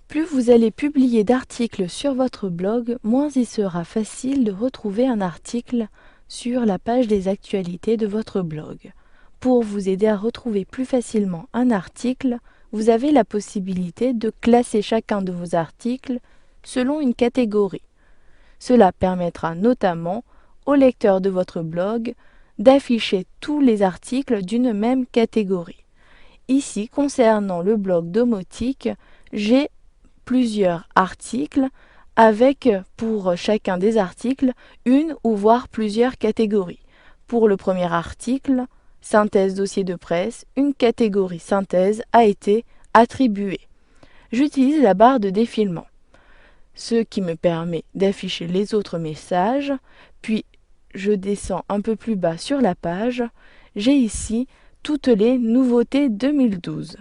Plus vous allez publier d'articles sur votre blog, moins il sera facile de retrouver un article sur la page des actualités de votre blog. Pour vous aider à retrouver plus facilement un article, vous avez la possibilité de classer chacun de vos articles selon une catégorie. Cela permettra notamment au lecteur de votre blog d'afficher tous les articles d'une même catégorie. Ici, concernant le blog domotique, j'ai plusieurs articles avec pour chacun des articles une ou voire plusieurs catégories. Pour le premier article, synthèse dossier de presse, une catégorie synthèse a été attribuée. J'utilise la barre de défilement, ce qui me permet d'afficher les autres messages, puis je descends un peu plus bas sur la page, j'ai ici toutes les nouveautés 2012.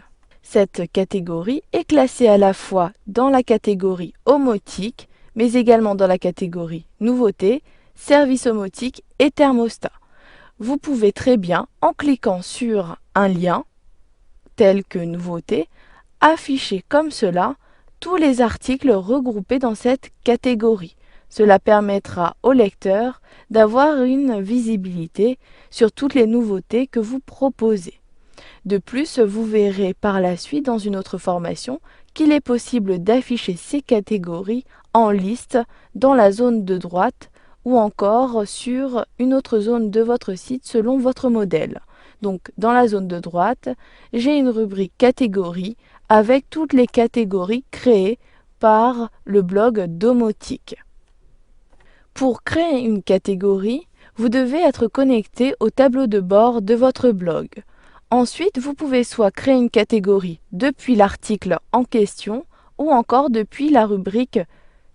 Cette catégorie est classée à la fois dans la catégorie omotique, mais également dans la catégorie nouveautés, service omotique et thermostat. Vous pouvez très bien, en cliquant sur un lien, tel que nouveauté, afficher comme cela tous les articles regroupés dans cette catégorie. Cela permettra au lecteur d'avoir une visibilité sur toutes les nouveautés que vous proposez. De plus, vous verrez par la suite dans une autre formation qu'il est possible d'afficher ces catégories en liste dans la zone de droite ou encore sur une autre zone de votre site selon votre modèle. Donc dans la zone de droite, j'ai une rubrique catégories avec toutes les catégories créées par le blog Domotique. Pour créer une catégorie, vous devez être connecté au tableau de bord de votre blog. Ensuite, vous pouvez soit créer une catégorie depuis l'article en question ou encore depuis la rubrique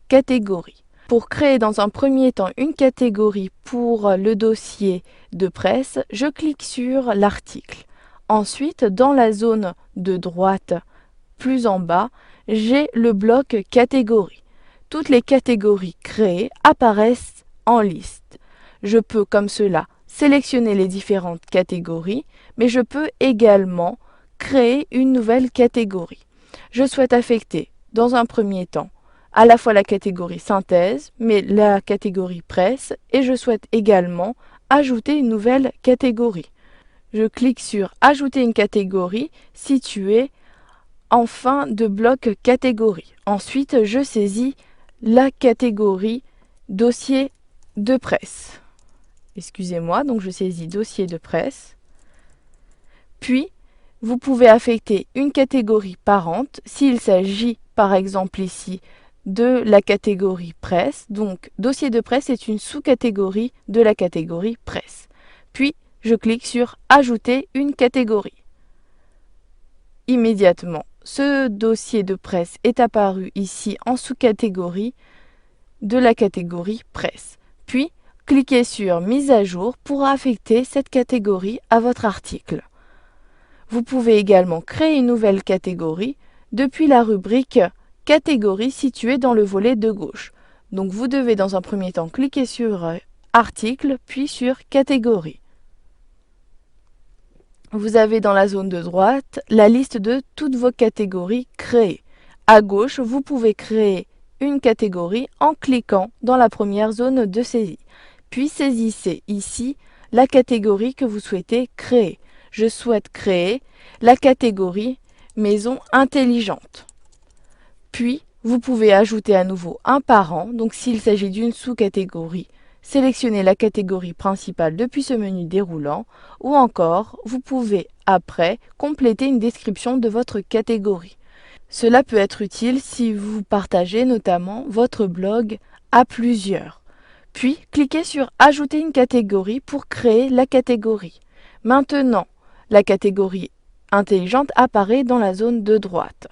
catégorie. Pour créer dans un premier temps une catégorie pour le dossier de presse, je clique sur l'article. Ensuite, dans la zone de droite, plus en bas, j'ai le bloc catégorie. Toutes les catégories créées apparaissent en liste. Je peux comme cela sélectionner les différentes catégories, mais je peux également créer une nouvelle catégorie. Je souhaite affecter, dans un premier temps, à la fois la catégorie synthèse, mais la catégorie presse, et je souhaite également ajouter une nouvelle catégorie. Je clique sur Ajouter une catégorie située en fin de bloc catégorie. Ensuite, je saisis la catégorie Dossier de presse. Excusez-moi, donc je saisis Dossier de presse. Puis, vous pouvez affecter une catégorie parente s'il s'agit, par exemple ici, de la catégorie presse. Donc, Dossier de presse est une sous-catégorie de la catégorie presse. Puis, je clique sur Ajouter une catégorie. Immédiatement, ce dossier de presse est apparu ici en sous-catégorie de la catégorie presse. Puis, cliquez sur Mise à jour pour affecter cette catégorie à votre article. Vous pouvez également créer une nouvelle catégorie depuis la rubrique Catégorie située dans le volet de gauche. Donc vous devez dans un premier temps cliquer sur Article puis sur Catégorie. Vous avez dans la zone de droite la liste de toutes vos catégories créées. À gauche, vous pouvez créer une catégorie en cliquant dans la première zone de saisie. Puis saisissez ici la catégorie que vous souhaitez créer. Je souhaite créer la catégorie Maison intelligente. Puis, vous pouvez ajouter à nouveau un parent. Donc s'il s'agit d'une sous-catégorie, sélectionnez la catégorie principale depuis ce menu déroulant, ou encore, vous pouvez après compléter une description de votre catégorie. Cela peut être utile si vous partagez notamment votre blog à plusieurs. Puis, cliquez sur Ajouter une catégorie pour créer la catégorie. Maintenant, la catégorie intelligente apparaît dans la zone de droite.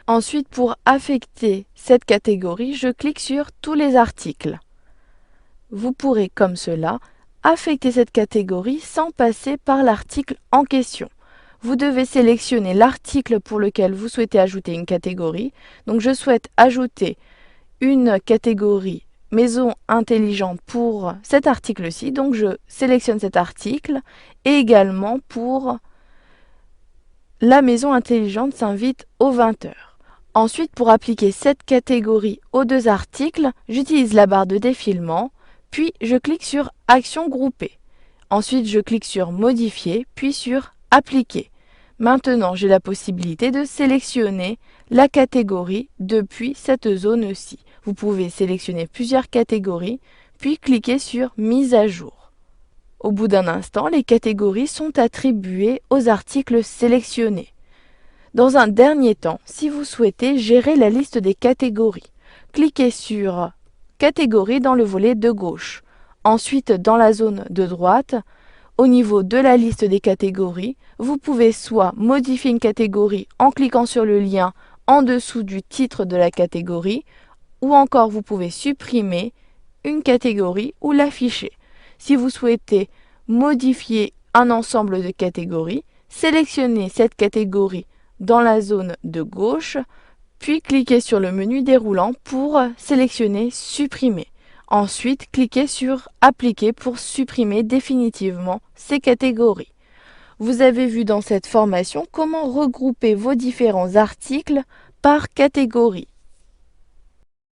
Ensuite, pour affecter cette catégorie, je clique sur Tous les articles. Vous pourrez, comme cela, affecter cette catégorie sans passer par l'article en question. Vous devez sélectionner l'article pour lequel vous souhaitez ajouter une catégorie. Donc je souhaite ajouter une catégorie Maison intelligente pour cet article-ci. Donc je sélectionne cet article et également pour La maison intelligente s'invite aux 20h. Ensuite, pour appliquer cette catégorie aux deux articles, j'utilise la barre de défilement, puis je clique sur Action groupée. Ensuite, je clique sur Modifier, puis sur Appliquer. Maintenant, j'ai la possibilité de sélectionner la catégorie depuis cette zone-ci. Vous pouvez sélectionner plusieurs catégories, puis cliquer sur Mise à jour. Au bout d'un instant, les catégories sont attribuées aux articles sélectionnés. Dans un dernier temps, si vous souhaitez gérer la liste des catégories, cliquez sur Catégories dans le volet de gauche. Ensuite, dans la zone de droite, au niveau de la liste des catégories, vous pouvez soit modifier une catégorie en cliquant sur le lien en dessous du titre de la catégorie, ou encore vous pouvez supprimer une catégorie ou l'afficher. Si vous souhaitez modifier un ensemble de catégories, sélectionnez cette catégorie dans la zone de gauche, puis cliquez sur le menu déroulant pour sélectionner Supprimer. Ensuite, cliquez sur Appliquer pour supprimer définitivement ces catégories. Vous avez vu dans cette formation comment regrouper vos différents articles par catégorie.